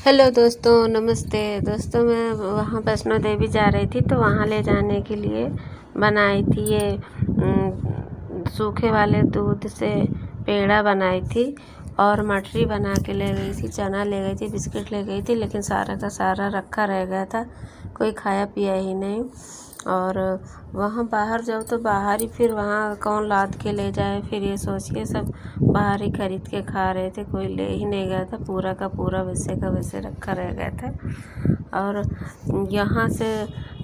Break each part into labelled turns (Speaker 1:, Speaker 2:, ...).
Speaker 1: Hello दोस्तों, नमस्ते दोस्तों। मैं वहाँ वैष्णो देवी जा रही थी तो वहाँ ले जाने के लिए बनाई थी ये सूखे वाले दूध से पेड़ा बनाई थी और मठरी बना के ले गई थी, चना ले गई थी, बिस्किट ले गई थी, लेकिन सारा का सारा रखा रह गया था, कोई खाया पिया ही नहीं। और वहाँ बाहर जाओ तो बाहर ही, फिर वहाँ कौन लाद के ले जाए, फिर ये सोच के सब बाहर ही खरीद के खा रहे थे, कोई ले ही नहीं गया था, पूरा का पूरा वैसे का वैसे रखा रह गया था। और यहाँ से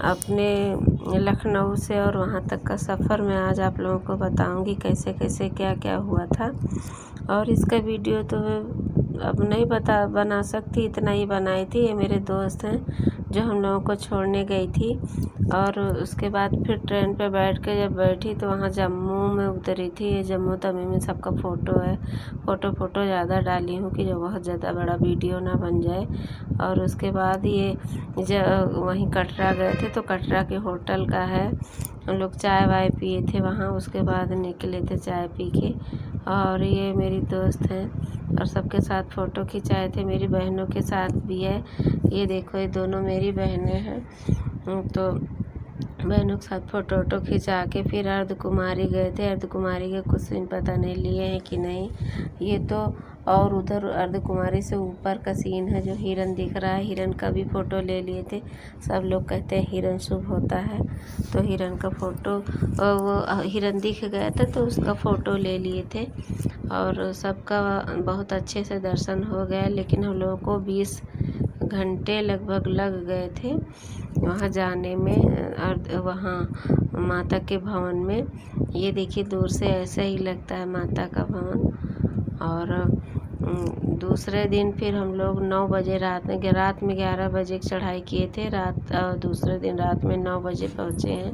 Speaker 1: अपने लखनऊ से और वहाँ तक का सफ़र मैं आज आप लोगों को बताऊंगी कैसे कैसे क्या क्या हुआ था। और इसका वीडियो तो अब नहीं बना सकती, इतना ही बनाई थी। ये मेरे दोस्त हैं जो हम लोगों को छोड़ने गई थी, और उसके बाद फिर ट्रेन पे बैठ के जब बैठी तो वहाँ जम्मू में उतरी थी। ये जम्मू तवी में सबका फ़ोटो है, फ़ोटो ज़्यादा डाली हूँ कि जो बहुत ज़्यादा बड़ा वीडियो ना बन जाए। और उसके बाद ये वहीं कटरा गए थे तो कटरा के होटल का है, हम लोग चाय वाय पिए थे वहाँ, उसके बाद निकले थे चाय पी के। और ये मेरी दोस्त हैं और सबके साथ फ़ोटो खिंचाए थे, मेरी बहनों के साथ भी है। ये देखो, ये दोनों मेरी बहनें हैं। तो बहनों के साथ फ़ोटो वोटो खिंचा के फिर अर्धकुमारी गए थे। अर्धकुमारी के कुछ सीन पता नहीं लिए हैं कि नहीं, ये तो। और उधर अर्धकुमारी से ऊपर का सीन है जो हिरन दिख रहा है, हिरन का भी फ़ोटो ले लिए थे। सब लोग कहते हैं हिरन शुभ होता है, तो हिरन का फ़ोटो, वो हिरन दिख गया था तो उसका फ़ोटो ले लिए थे। और सबका बहुत अच्छे से दर्शन हो गया, लेकिन हम लोगों को 20 घंटे लगभग लग गए थे वहाँ जाने में, और वहाँ माता के भवन में। ये देखिए, दूर से ऐसा ही लगता है माता का भवन। और दूसरे दिन फिर हम लोग 9 बजे रात में 11 बजे चढ़ाई किए थे रात, और दूसरे दिन रात में 9 बजे पहुँचे हैं।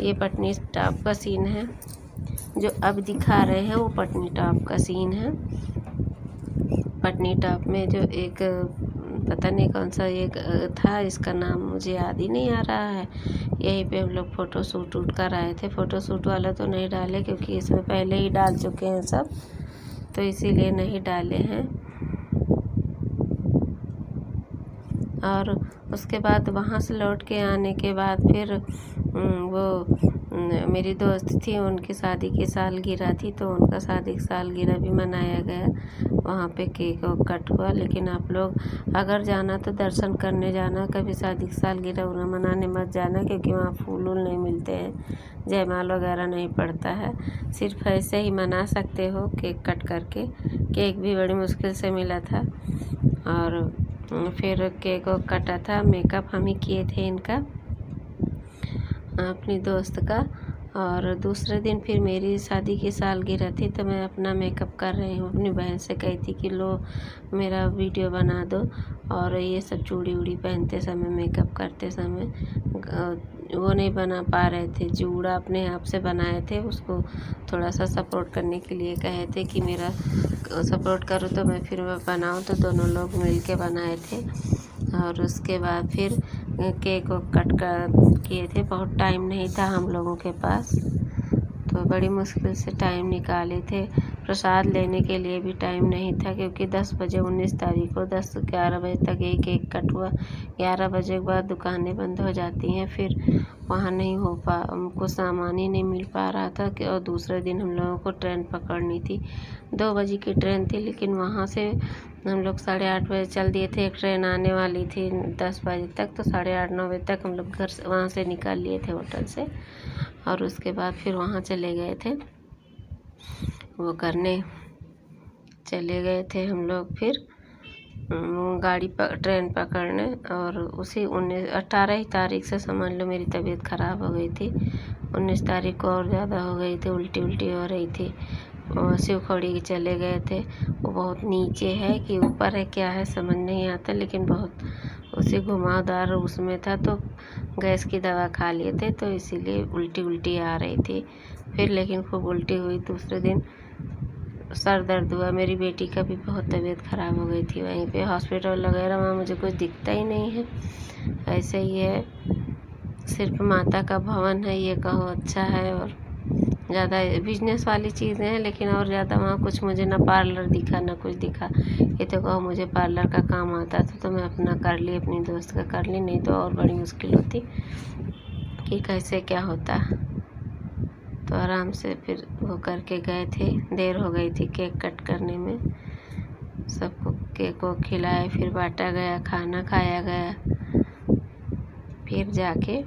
Speaker 1: ये पटनी टॉप का सीन है, जो अब दिखा रहे हैं वो पटनी टॉप का सीन है। पटनी टॉप में जो एक पता नहीं कौन सा एक था, इसका नाम मुझे याद ही नहीं आ रहा है। यहीं पे हम लोग फ़ोटो शूट कर आए थे। फ़ोटो शूट वाला तो नहीं डाले क्योंकि इसमें पहले ही डाल चुके हैं सब, तो इसीलिए नहीं डाले हैं। और उसके बाद वहाँ से लौट के आने के बाद फिर वो मेरी दोस्त थी, उनकी शादी की सालगिरह थी, तो उनका शादी की सालगिरह भी मनाया गया। वहाँ पे केक और कट हुआ। लेकिन आप लोग अगर जाना तो दर्शन करने जाना, कभी शादी की सालगिरह उन्हें मनाने मत जाना, क्योंकि वहाँ फूल वूल नहीं मिलते हैं, जयमाल वगैरह नहीं पड़ता है। सिर्फ ऐसे ही मना सकते हो केक कट करके। केक भी बड़ी मुश्किल से मिला था। और फिर केक वो कटा था, मेकअप हम ही किए थे इनका, अपनी दोस्त का। और दूसरे दिन फिर मेरी शादी की सालगिरह थी, तो मैं अपना मेकअप कर रही हूँ। अपनी बहन से कही थी कि लो मेरा वीडियो बना दो। और ये सब चूड़ी उड़ी पहनते समय, मेकअप करते समय वो नहीं बना पा रहे थे, जूड़ा अपने आप से बनाए थे, उसको थोड़ा सा सपोर्ट करने के लिए कहे थे कि मेरा सपोर्ट करो तो मैं बनाऊँ, तो दोनों लोग मिल के बनाए थे। और उसके बाद फिर केक को कट कर किए थे। बहुत टाइम नहीं था हम लोगों के पास, तो बड़ी मुश्किल से टाइम निकाले थे। प्रसाद लेने के लिए भी टाइम नहीं था, क्योंकि 10 बजे 19 तारीख को 10-11 बजे तक यही केक कट हुआ। 11 बजे के बाद दुकानें बंद हो जाती हैं, फिर वहाँ नहीं हो हमको सामान ही नहीं मिल पा रहा था कि। और दूसरे दिन हम लोगों को ट्रेन पकड़नी थी, 2 बजे की ट्रेन थी, लेकिन वहाँ से हम लोग 8:30 बजे चल दिए थे। एक ट्रेन आने वाली थी 10 बजे तक, तो 8:30-9 बजे तक हम लोग घर से वहाँ से निकाल लिए थे होटल से। और उसके बाद फिर वहाँ चले गए थे, वो करने चले गए थे हम लोग फिर ट्रेन पकड़ने। और उसी 18 ही तारीख से समझ लो मेरी तबीयत ख़राब हो गई थी। 19 तारीख को और ज़्यादा हो गई थी, उल्टी हो रही थी। शिवखोड़ी चले गए थे, वो बहुत नीचे है कि ऊपर है, क्या है समझ नहीं आता, लेकिन बहुत उसी घुमावदार उसमें था, तो गैस की दवा खा लिए थे, तो इसीलिए उल्टी आ रही थी। फिर लेकिन खूब उल्टी हुई। दूसरे दिन सर दर्द हुआ। मेरी बेटी का भी बहुत तबीयत ख़राब हो गई थी। वहीं पे हॉस्पिटल वगैरह वहाँ मुझे कुछ दिखता ही नहीं है, ऐसे ही है। सिर्फ माता का भवन है, ये कहो अच्छा है, और ज़्यादा बिजनेस वाली चीज़ें हैं, लेकिन और ज़्यादा वहाँ कुछ मुझे ना पार्लर दिखा ना कुछ दिखा। ये तो कहो मुझे पार्लर का काम आता था तो मैं अपना कर ली, अपनी दोस्त का कर ली, नहीं तो और बड़ी मुश्किल होती कि कैसे क्या होता। तो आराम से फिर वो करके गए थे। देर हो गई थी केक कट करने में। सबको केक को खिलाए, फिर बांटा गया, खाना खाया गया। फिर जाके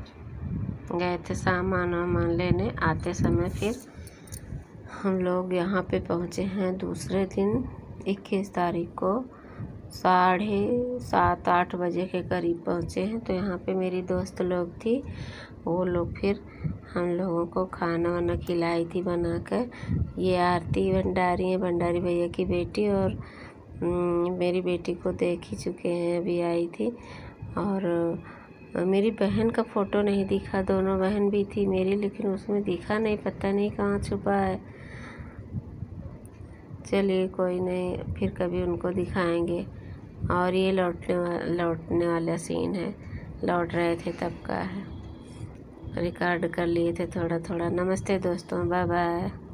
Speaker 1: गए थे सामान वामान लेने। आते समय फिर हम लोग यहाँ पे पहुँचे हैं दूसरे दिन 21 तारीख को 7:30-8 बजे के करीब पहुँचे हैं। तो यहाँ पे मेरी दोस्त लोग थी, वो लोग फिर हम लोगों को खाना वाना खिलाई थी बनाकर। ये आरती भंडारी है, भंडारी भैया की बेटी, और मेरी बेटी को देख ही चुके हैं, अभी आई थी। और मेरी बहन का फ़ोटो नहीं दिखा, दोनों बहन भी थी मेरी, लेकिन उसमें दिखा नहीं, पता नहीं कहाँ छुपा है। चलिए कोई नहीं, फिर कभी उनको दिखाएंगे। और ये लौटने वाला सीन है, लौट रहे थे तब का है। रिकॉर्ड कर लिए थे थोड़ा थोड़ा। नमस्ते दोस्तों, बाय बाय।